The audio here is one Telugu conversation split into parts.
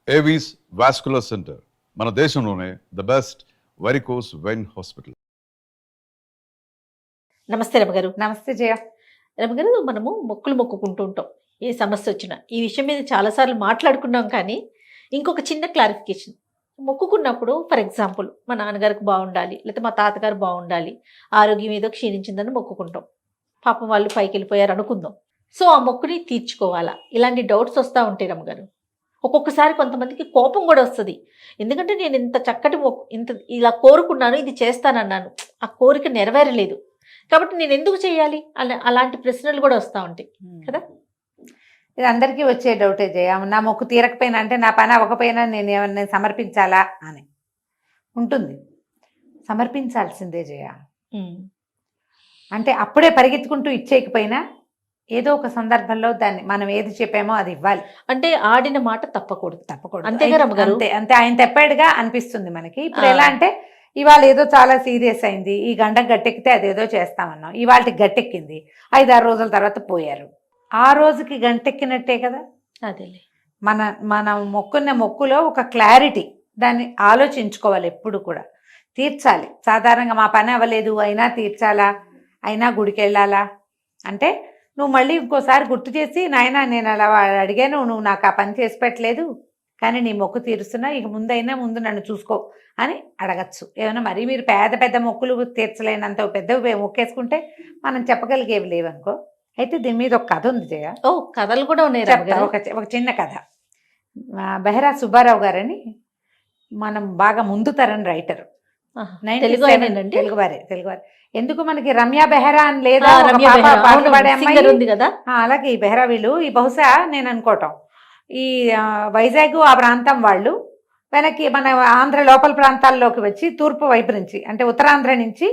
ఏవీస్ వాస్కులర్ సెంటర్ మన దేశంలోనే the best varicose vein hospital. నమస్తే రమగారు. నమస్తే జయ. రమగారు, మనము మొక్కులు మొక్కుకుంటూ ఉంటాం ఏ సమస్య వచ్చినా. ఈ విషయం మీద చాలాసార్లు మాట్లాడుకున్నాం, కానీ ఇంకొక చిన్న క్లారిఫికేషన్. మొక్కుకున్నప్పుడు ఫర్ ఎగ్జాంపుల్ మా నాన్నగారికి బాగుండాలి, లేకపోతే మా తాతగారు బాగుండాలి, ఆరోగ్యం ఏదో క్షీణించిందని మొక్కుకుంటాం. పాపం వాళ్ళు పైకి వెళ్ళిపోయారు అనుకుందాం. సో ఆ మొక్కుని తీర్చుకోవాలా? ఇలాంటి డౌట్స్ వస్తూ ఉంటాయి రమగారు. ఒక్కొక్కసారి కొంతమందికి కోపం కూడా వస్తుంది. ఎందుకంటే నేను ఇంత చక్కటి ఇంత ఇలా కోరుకున్నాను, ఇది చేస్తానన్నాను, ఆ కోరిక నెరవేరలేదు, కాబట్టి నేను ఎందుకు చేయాలి అలాంటి ప్రశ్నలు కూడా వస్తూ ఉంటాయి కదా. ఇది అందరికీ వచ్చే డౌటే జయ. నా మొక్కు తీరకపోయినా, అంటే నా పని అవ్వకపోయినా నేను ఏమన్నా సమర్పించాలా అని ఉంటుంది. సమర్పించాల్సిందే జయ. అంటే అప్పుడే పరిగెత్తుకుంటూ ఇచ్చేయకపోయినా ఏదో ఒక సందర్భంలో దాన్ని మనం ఏది చెప్పామో అది ఇవ్వాలి. అంటే ఆడిన మాట తప్పకూడదు. అంతేగా రమ్మగారు. అంతే, ఆయన తెప్పాడుగా అనిపిస్తుంది మనకి. ఇప్పుడు ఎలా అంటే, ఇవాళ ఏదో చాలా సీరియస్ అయింది, ఈ గంట గట్టెక్కితే అదేదో చేస్తామన్నాం, ఇవాళకి గట్టెక్కింది, 5-6 రోజుల తర్వాత పోయారు. ఆ రోజుకి గంటెక్కినట్టే కదా. అదేలే, మనం మొక్కున్న మొక్కులో ఒక క్లారిటీ, దాన్ని ఆలోచించుకోవాలి ఎప్పుడు కూడా. తీర్చాలి. సాధారణంగా మా పని అవ్వలేదు అయినా తీర్చాలా, అయినా గుడికి వెళ్ళాలా అంటే, నువ్వు మళ్ళీ ఇంకోసారి గుర్తు చేసి, నాయన నేను అలా అడిగాను, నువ్వు నాకు ఆ పని చేసి పెట్టలేదు, కానీ నీ మొక్కు తీరుస్తున్నా, ఇక ముందు నన్ను చూసుకో అని అడగచ్చు. ఏమైనా మరీ మీరు పెద్ద మొక్కులు తీర్చలేనంత పెద్దవి మొక్కేసుకుంటే మనం చెప్పగలిగేవి లేవనుకో. అయితే దీని మీద ఒక కథ ఉంది జయ. కథలు కూడా ఉన్నాయి. ఒక చిన్న కథ. బెహరా సుబ్బారావు గారని మనం బాగా ముందు తరం రైటర్, తెలుగువారే. ఎందుకు మనకి రమ్య బెహరా అని లేదా, అలాగే ఈ బెహరా వీళ్ళు ఈ బహుశా నేను అనుకోవటం ఈ వైజాగ్ ఆ ప్రాంతం వాళ్ళు వెనక్కి మన ఆంధ్ర లోపల ప్రాంతాల్లోకి వచ్చి తూర్పు వైపు నుంచి, అంటే ఉత్తరాంధ్ర నుంచి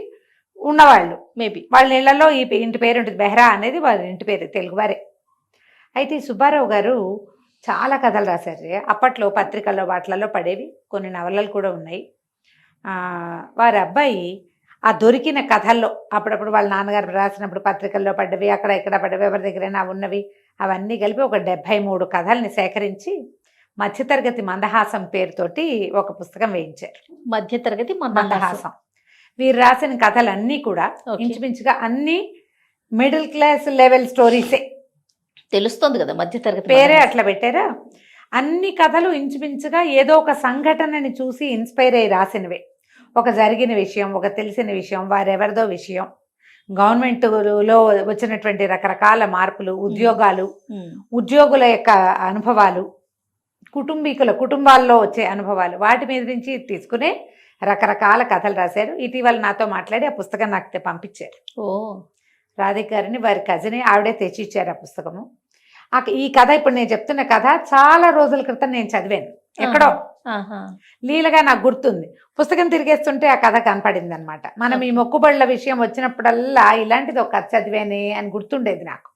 ఉన్నవాళ్ళు. మేబీ వాళ్ళ ఇళ్లలో ఈ ఇంటి పేరు ఉంటుంది, బెహరా అనేది వాళ్ళ ఇంటి పేరు, తెలుగువారే. అయితే ఈ సుబ్బారావు గారు చాలా కథలు రాశారు. అప్పట్లో పత్రికల్లో వాటిలలో పడేవి, కొన్ని నవలలు కూడా ఉన్నాయి. వారి అబ్బాయి ఆ దొరికిన కథల్లో అప్పుడప్పుడు వాళ్ళ నాన్నగారు రాసినప్పుడు పత్రికల్లో పడ్డవి, అక్కడ ఇక్కడ పడ్డవి, ఎవరి దగ్గరైనా ఉన్నవి, అవన్నీ కలిపి ఒక 73 కథల్ని సేకరించి మధ్యతరగతి మందహాసం పేరుతోటి ఒక పుస్తకం వేయించారు. మధ్యతరగతి మందహాసం. వీరు రాసిన కథలన్నీ కూడా ఇంచుమించుగా అన్ని మిడిల్ క్లాస్ లెవెల్ స్టోరీసే. తెలుస్తుంది కదా, మధ్యతరగతి పేరే అట్లా పెట్టారా. అన్ని కథలు ఇంచుమించుగా ఏదో ఒక సంఘటనని చూసి ఇన్స్పైర్ అయ్యి రాసినవే. ఒక జరిగిన విషయం, ఒక తెలిసిన విషయం, వారెవరిదో విషయం, గవర్నమెంట్లో వచ్చినటువంటి రకరకాల మార్పులు, ఉద్యోగుల యొక్క అనుభవాలు, కుటుంబాల్లో వచ్చే అనుభవాలు, వాటి మీద నుంచి తీసుకునే రకరకాల కథలు రాశారు. ఇటీవల నాతో మాట్లాడి ఆ పుస్తకం నాకు పంపించారు. రాధిక గారిని, వారి కజిని, ఆవిడే తెచ్చిచ్చారు ఆ పుస్తకము. ఈ కథ ఇప్పుడు నేను చెప్తున్న కథ చాలా రోజుల క్రితం నేను చదివాను ఎక్కడో, లీలగా నాకు గుర్తుంది. పుస్తకం తిరిగేస్తుంటే ఆ కథ కనపడింది అనమాట. మనం ఈ మొక్కుబళ్ళ విషయం వచ్చినప్పుడల్లా ఇలాంటిది ఒక కథ చదివానే అని గుర్తుండేది నాకు.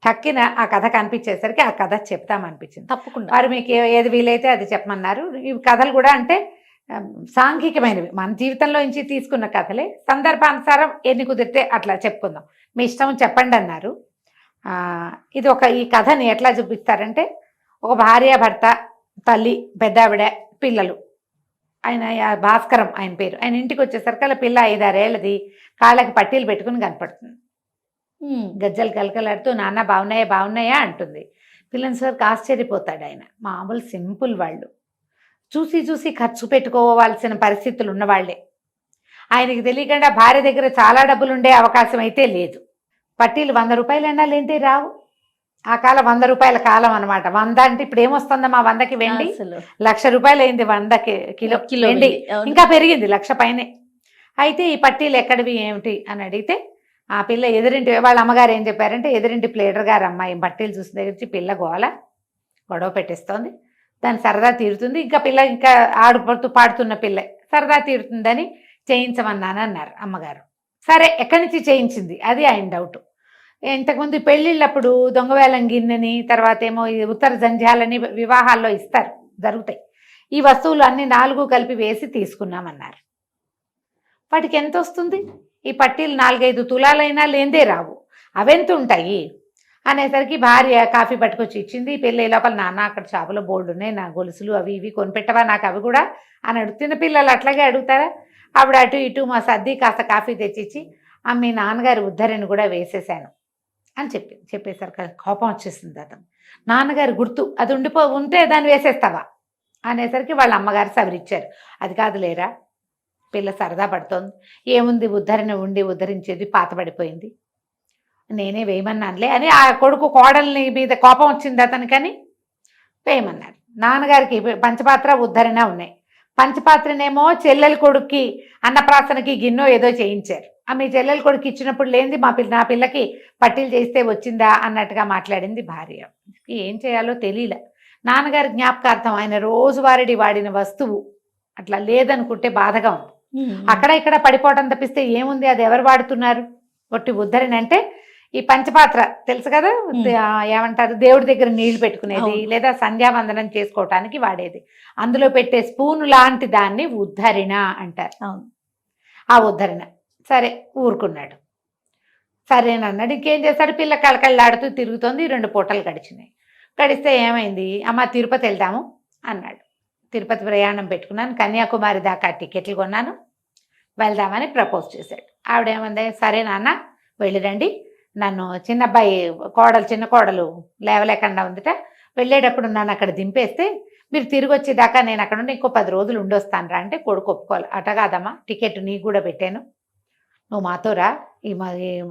టక్కిన ఆ కథ కనిపించేసరికి ఆ కథ చెప్తామనిపించింది. తప్పకుండా. వారు మీకు ఏది వీలైతే అది చెప్పమన్నారు. ఈ కథలు కూడా అంటే సాంఘికమైనవి, మన జీవితంలో నుంచి తీసుకున్న కథలే. సందర్భానుసారం ఎన్ని కుదిరితే అట్లా చెప్పుకుందాం, మీ ఇష్టం చెప్పండి అన్నారు. ఈ కథని ఎట్లా చూపిస్తారంటే, ఒక భార్య భర్త, తల్లి, పెద్దావిడ, పిల్లలు. ఆయన భాస్కరం ఆయన పేరు. ఆయన ఇంటికి వచ్చేసరికి అలా పిల్ల 5-6 ఏళ్ళది, కాళ్ళకి పట్టీలు పెట్టుకుని కనపడుతుంది. గజ్జలు కలకలాడుతూ నాన్న బాగున్నాయా అంటుంది. పిల్లని సరికి ఆశ్చర్యపోతాడు ఆయన. మామూలు సింపుల్ వాళ్ళు, చూసి ఖర్చు పెట్టుకోవాల్సిన పరిస్థితులు ఉన్నవాళ్లే. ఆయనకి తెలియకుండా భార్య దగ్గర చాలా డబ్బులు ఉండే అవకాశం అయితే లేదు. పట్టీలు 100 రూపాయలైనా లేంటే రావు. ఆ కాలం 100 రూపాయల కాలం అనమాట. 100 అంటే ఇప్పుడు ఏమొస్తుందమ్మా, 100కి వెండి 1,00,000 రూపాయలు అయింది. 100కి కిలో వెండి, ఇంకా పెరిగింది, 1,00,000 పైనే. అయితే ఈ పట్టీలు ఎక్కడివి ఏమిటి అని అడిగితే, ఆ పిల్ల ఎదురింటి వాళ్ళ అమ్మగారు ఏం చెప్పారంటే, ఎదురింటి ప్లేడర్ గారు అమ్మాయి పట్టీలు చూసిన దగ్గర నుంచి పిల్ల గొడవ పెట్టేస్తోంది, దాని సరదా తీరుతుంది, ఇంకా పిల్ల ఇంకా ఆడుపడుతూ పాడుతున్న పిల్ల సరదా తీరుతుందని చేయించమన్నాను అన్నారు అమ్మగారు. సరే, ఎక్కడి నుంచి చేయించింది అది ఆయన డౌట్. ఇంతకుముందు పెళ్ళిళ్ళప్పుడు దొంగవేలం గిన్నెని, తర్వాత ఏమో ఉత్తర జంధ్యాలని వివాహాల్లో ఇస్తారు, జరుగుతాయి. ఈ వస్తువులు అన్ని 4 కలిపి వేసి తీసుకున్నామన్నారు. వాటికి ఎంత వస్తుంది? ఈ పట్టీలు 4-5 తులాలైనా లేందే రావు. అవెంత ఉంటాయి? అనేసరికి భార్య కాఫీ పట్టుకొచ్చి ఇచ్చింది. పిల్ల ఈ లోపల నాన్న అక్కడ షాపులో బోల్డ్ ఉన్నాయి, నా గొలుసులు అవి ఇవి కొనిపెట్టవా నాకు అవి కూడా అని అడుగుతున్న పిల్లలు అట్లాగే అడుగుతారా. ఆవిడ అటు ఇటు మా సర్ది కాస్త కాఫీ తెచ్చిచ్చి మీ నాన్నగారి ఉద్ధరిని కూడా వేసేసాను అని చెప్పేసరికి కోపం వచ్చేసింది అతను. నాన్నగారి గుర్తు అది ఉంటే దాన్ని వేసేస్తావా అనేసరికి వాళ్ళ అమ్మగారు సవరిచ్చారు. అది కాదు లేరా, పిల్ల సరదా పడుతోంది, ఏముంది ఉద్ధరణ ఉండి ఉద్ధరించేది పాతబడిపోయింది, నేనే వేయమన్నానులే అని ఆ కొడుకు కోడల్ని మీద కోపం వచ్చింది అతనికని వేయమన్నారు. నాన్నగారికి పంచపాత్ర ఉద్ధరణ ఉన్నాయి. పంచపాత్రనేమో చెల్లెల కొడుక్కి అన్నప్రాసనకి గిన్నె ఏదో చేయించారు. మీ చెల్లెల కొడుకు ఇచ్చినప్పుడు లేనిది నా పిల్లకి పట్టీలు చేస్తే వచ్చిందా అన్నట్టుగా మాట్లాడింది భార్య. ఏం చేయాలో తెలియలే. నాన్నగారి జ్ఞాపకార్థం ఆయన రోజువారీ వాడిన వస్తువు అట్లా లేదనుకుంటే బాధగా ఉంది. అక్కడ ఇక్కడ పడిపోవటం తప్పిస్తే ఏముంది, అది ఎవరు వాడుతున్నారు? ఒట్టి ఉద్ధరణ అంటే ఈ పంచపాత్ర తెలుసు కదా, ఏమంటారు, దేవుడి దగ్గర నీళ్లు పెట్టుకునేది లేదా సంధ్యావందనం చేసుకోవటానికి వాడేది. అందులో పెట్టే స్పూన్ లాంటి దాన్ని ఉద్ధరణ అంటారు. ఆ ఉద్ధరణ సరే ఊరుకున్నాడు. సరేనన్నాడు. ఇంకేం చేశాడు, పిల్ల కళకళలాడుతూ తిరుగుతోంది. 2 పూటలు గడిచినాయి. గడిస్తే ఏమైంది, అమ్మ తిరుపతి వెళ్దాము అన్నాడు. తిరుపతి ప్రయాణం పెట్టుకున్నాను, కన్యాకుమారి దాకా టికెట్లు కొన్నాను, వెళ్దామని ప్రపోజ్ చేశాడు. ఆవిడేమంది, సరే నాన్న వెళ్ళిరండి, నన్ను చిన్న కోడలు లేవలేకుండా ఉందిట, వెళ్ళేటప్పుడు నన్ను అక్కడ దింపేస్తే మీరు తిరిగి వచ్చేదాకా నేను అక్కడ ఉండి ఇంకో 10 రోజులు ఉండొస్తాను రా అంటే కొడుకు ఒప్పుకోవాలి. అట కాదమ్మా, టికెట్ నీకు కూడా పెట్టాను, నువ్వు మాతో రా, ఈ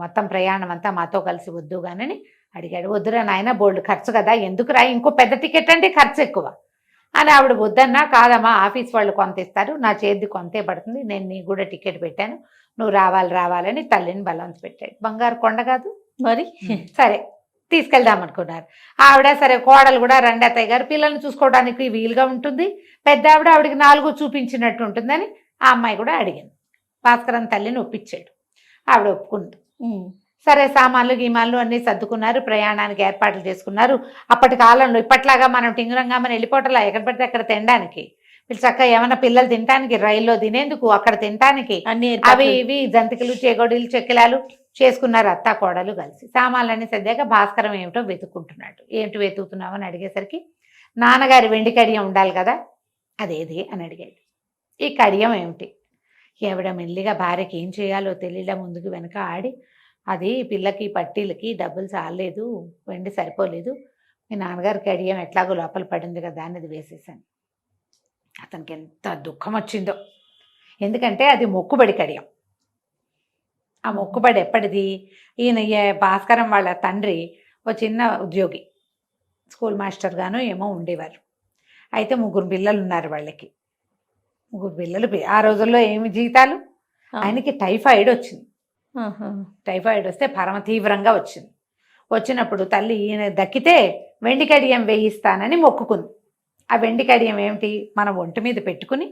మొత్తం ప్రయాణం అంతా మాతో కలిసి వద్దు కానీ అడిగాడు. వద్దురా నాయన, బోల్డ్ ఖర్చు కదా, ఎందుకు రా, ఇంకో పెద్ద టికెట్ అంటే ఖర్చు ఎక్కువ అని ఆవిడ వద్దన్నా. కాదమ్మా, ఆఫీస్ వాళ్ళు కొంత ఇస్తారు, నా చేతి కొంతే పడుతుంది, నేను నీకు కూడా టికెట్ పెట్టాను, నువ్వు రావాలని తల్లిని బలవంత పెట్టాడు. బంగారు కొండ కాదు మరి. సరే తీసుకెళ్దాం అనుకున్నారు. ఆవిడ సరే కోడలు కూడా రండి అత్తయ్య గారు, పిల్లల్ని చూసుకోవడానికి వీలుగా ఉంటుంది, పెద్ద ఆవిడకి 4 చూపించినట్టు ఉంటుందని ఆ అమ్మాయి కూడా అడిగింది. భాస్కరన్ తల్లిని ఒప్పించాడు. ఆవిడ ఒప్పుకుంది. సరే సామాన్లు గీమాన్లు అన్నీ సర్దుకున్నారు, ప్రయాణానికి ఏర్పాట్లు చేసుకున్నారు. అప్పటి కాలంలో ఇప్పట్లాగా మనం టింగురంగా మనం వెళ్ళిపోవటంలా ఎక్కడ పడితే అక్కడ తినడానికి, వీళ్ళు చక్కగా ఏమన్నా పిల్లలు తినడానికి, రైల్లో తినేందుకు, అక్కడ తినడానికి అన్ని అవి ఇవి జంతికలు, చేగోడీలు, చెక్కిలాలు చేసుకున్నారు అత్తా కోడలు కలిసి. సామాన్లన్నీ సర్దాక భాస్కరం ఏమిటో వెతుక్కుంటున్నాడు. ఏమిటి వెతుకుతున్నావు అని అడిగేసరికి నాన్నగారి వెండి కడియం ఉండాలి కదా, అదేది అని అడిగాడు. ఈ కడియం ఏమిటి? ఎవడ మెల్లిగా భార్యకి ఏం చేయాలో తెలియలా ముందుకు వెనక ఆడి, అది పిల్లకి పట్టీలకి డబ్బులు చాలలేదు, వెండి సరిపోలేదు, మీ నాన్నగారి కడియం ఎట్లాగో లోపల పడింది కదా అనేది వేసేసాను. అతనికి ఎంత దుఃఖం వచ్చిందో, ఎందుకంటే అది మొక్కుబడి కడియం. ఆ మొక్కుబడి ఎప్పటిది? ఈయన భాస్కరం వాళ్ళ తండ్రి ఓ చిన్న ఉద్యోగి, స్కూల్ మాస్టర్గాను ఏమో ఉండేవారు. అయితే 3 పిల్లలు ఉన్నారు వాళ్ళకి. 3 పిల్లలు, ఆ రోజుల్లో ఏమి జీతాలు. ఆయనకి టైఫాయిడ్ వచ్చింది. టైఫాయిడ్ వస్తే పరమ తీవ్రంగా వచ్చింది. వచ్చినప్పుడు తల్లి ఈయన దక్కితే వెండి కడియం వేయిస్తానని మొక్కుకుంది. ఆ వెండి కడియం ఏమిటి? మన ఒంటి మీద పెట్టుకుని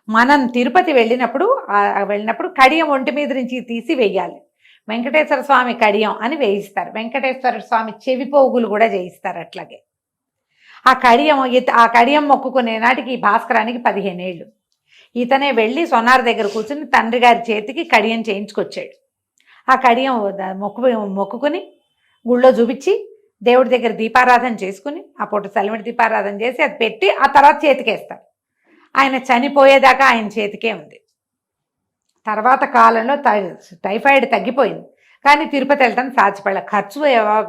మనం తిరుపతి వెళ్ళినప్పుడు కడియం ఒంటి మీద నుంచి తీసి వేయాలి. వెంకటేశ్వర స్వామి కడియం అని వేయిస్తారు. వెంకటేశ్వర స్వామి చెవి పోగులు కూడా చేయిస్తారు. అట్లాగే ఆ కడియం మొక్కుకునే నాటికి భాస్కరానికి 15 ఏళ్ళు. ఇతనే వెళ్ళి సొనార్ దగ్గర కూర్చుని తండ్రి గారి చేతికి కడియం చేయించుకొచ్చాడు. ఆ కడియం మొక్కుకుని గుళ్ళో చూపించి దేవుడి దగ్గర దీపారాధన చేసుకుని, ఆ పూట చలిమిడి దీపారాధన చేసి అది పెట్టి ఆ తర్వాత చేతికేస్తారు. ఆయన చనిపోయేదాకా ఆయన చేతికే ఉంది. తర్వాత కాలంలో టైఫాయిడ్ తగ్గిపోయింది, కానీ తిరుపతి వెళ్ళటం సాధ్యపడ, ఖర్చు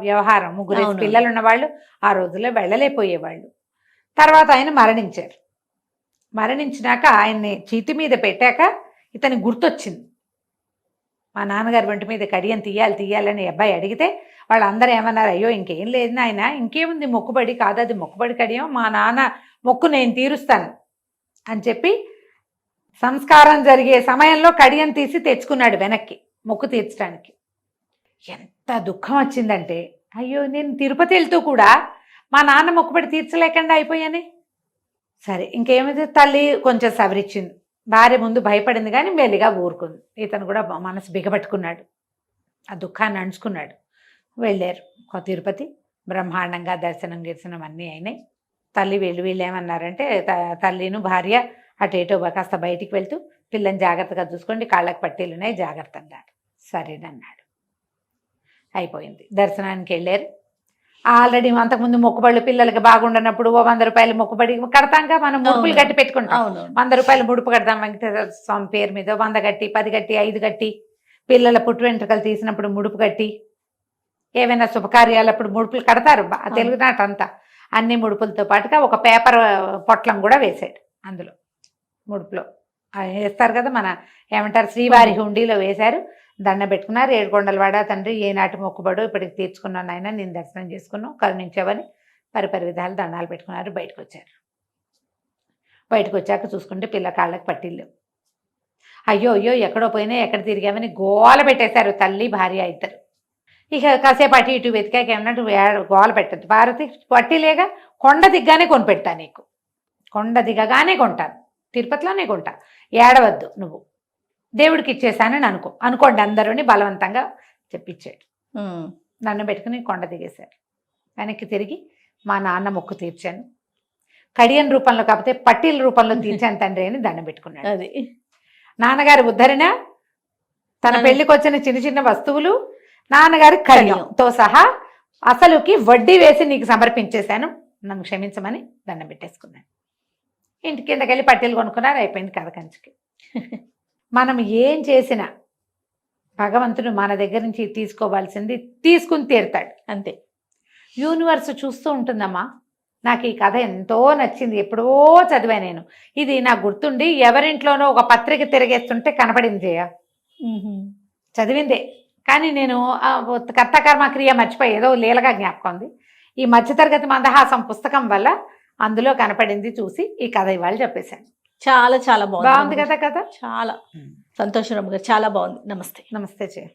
వ్యవహారం, 3 పిల్లలు ఉన్నవాళ్ళు ఆ రోజుల్లో వెళ్ళలేకపోయేవాళ్ళు. తర్వాత ఆయన మరణించారు. మరణించినాక ఆయన్ని చీటి మీద పెట్టాక ఇతని గుర్తొచ్చింది, మా నాన్నగారి వంటి మీద కడియం తీయాలని అబ్బాయి అడిగితే వాళ్ళందరూ ఏమన్నారు, అయ్యో ఇంకేం లేదు నాయన, ఇంకేముంది మొక్కుబడి కాదు, అది మొక్కుబడి కడియం, మా నాన్న మొక్కు నేను తీరుస్తాను అని చెప్పి సంస్కారం జరిగే సమయంలో కడియం తీసి తెచ్చుకున్నాడు వెనక్కి మొక్కు తీర్చడానికి. ఎంత దుఃఖం వచ్చిందంటే, అయ్యో నేను తిరుపతి వెళ్తూ కూడా మా నాన్న మొక్కుబడి తీర్చలేకుండా అయిపోయానే. సరే ఇంకేమైతే తల్లి కొంచెం సవరించింది. భార్య ముందు భయపడింది కానీ మెల్లిగా ఊరుకుంది. ఇతను కూడా మనసు బిగపట్టుకున్నాడు, ఆ దుఃఖాన్ని అణుచుకున్నాడు. వెళ్ళారు తిరుపతి. బ్రహ్మాండంగా దర్శనం అన్నీ అయినాయి. తల్లి వీళ్ళు ఏమన్నారంటే, తల్లిను భార్య అటు ఇటు కాస్త బయటికి వెళ్తూ పిల్లని జాగ్రత్తగా చూసుకోండి, కాళ్ళకి పట్టీలు ఉన్నాయి జాగ్రత్త అన్నాడు. సరేనన్నాడు. అయిపోయింది. దర్శనానికి వెళ్ళారు. ఆల్రెడీ అంతకుముందు మొక్కుబడులు పిల్లలకి బాగుండనప్పుడు ఓ 100 రూపాయలు మొక్కుబడి కడతాంగా, మనం ముడుపులు అవును. కట్టి పెట్టుకుంటాం. అవును 100 రూపాయలు ముడుపు కడతాం వెంకటేశ్వర స్వామి పేరు మీద, 100 కట్టి, 10 కట్టి, 5 కట్టి, పిల్లల పుట్టు వెంట్రుకలు తీసినప్పుడు ముడుపు కట్టి, ఏవైనా శుభకార్యాలప్పుడు ముడుపులు కడతారు. తెలుగునాట అంతా అన్ని ముడుపులతో పాటుగా ఒక పేపర్ పొట్లం కూడా వేసాడు అందులో. ముడుపులో వేస్తారు కదా, మన ఏమంటారు శ్రీవారి హుండీలో వేశారు. దండ పెట్టుకున్నారు. ఏడుకొండలవాడ తండ్రి ఏనాటి మొక్కుబడు ఇప్పటికి తీర్చుకున్నాను ఆయన, నేను దర్శనం చేసుకున్నాను, కరుణించావని పరిపరి విధాలు దండాలు పెట్టుకున్నారు. బయటకు వచ్చారు. బయటకు వచ్చాక చూసుకుంటే పిల్ల కాళ్ళకి పట్టిల్లు. అయ్యో అయ్యో ఎక్కడో పోయినా ఎక్కడ తిరిగామని గోల పెట్టేశారు తల్లి భార్య ఇద్దరు. ఇక కాసేపు అటు ఇటు వెతికాక ఏమన్నట్టు గోల పెట్టద్దు భారతి, పట్టిలేగా కొండ దిగ్గానే కొనిపెడతా నీకు, కొండ దిగగానే కొంటాను, తిరుపతిలోనే కొంటా, ఏడవద్దు నువ్వు, దేవుడికి ఇచ్చేసానని అనుకోండి అందరూని బలవంతంగా చెప్పించాడు. నన్ను పెట్టుకుని కొండ దిగేశారు. వెనక్కి తిరిగి మా నాన్న మొక్కు తీర్చాను, కడియన్ రూపంలో కాకపోతే పట్టీల రూపంలో తీర్చాను తండ్రి అని దండం పెట్టుకున్నాడు. అది నాన్నగారి ఉద్ధరణ, తన పెళ్లికి వచ్చిన చిన్న చిన్న వస్తువులు, నాన్నగారి కడియంతో సహా అసలుకి వడ్డీ వేసి నీకు సమర్పించేశాను, నన్ను క్షమించమని దండం పెట్టేసుకున్నాను. ఇంటి కిందకి వెళ్ళి పట్టీలు కొనుక్కున్నారు. అయిపోయింది కథ కంచికి. మనం ఏం చేసినా భగవంతుడు మన దగ్గర నుంచి తీసుకోవాల్సింది తీసుకుని తీరుతాడు అంతే. యూనివర్స్ చూస్తూ ఉంటుందమ్మా. నాకు ఈ కథ ఎంతో నచ్చింది, ఎప్పుడో చదివా నేను. ఇది నాకు గుర్తుండి ఎవరింట్లోనో ఒక పత్రిక తిరిగేస్తుంటే కనపడింది జయ, చదివిందే. కానీ నేను కర్తకర్మ క్రియ మర్చిపోయి ఏదో లీలగా జ్ఞాపకం ఉంది. ఈ మధ్యతరగతి మందహాసం పుస్తకం వల్ల అందులో కనపడింది, చూసి ఈ కథ ఇవాళ చెప్పేశాను. చాలా చాలా బాగుంది కదా కథ. చాలా సంతోషం గారు, చాలా బాగుంది. నమస్తే. నమస్తే జయ.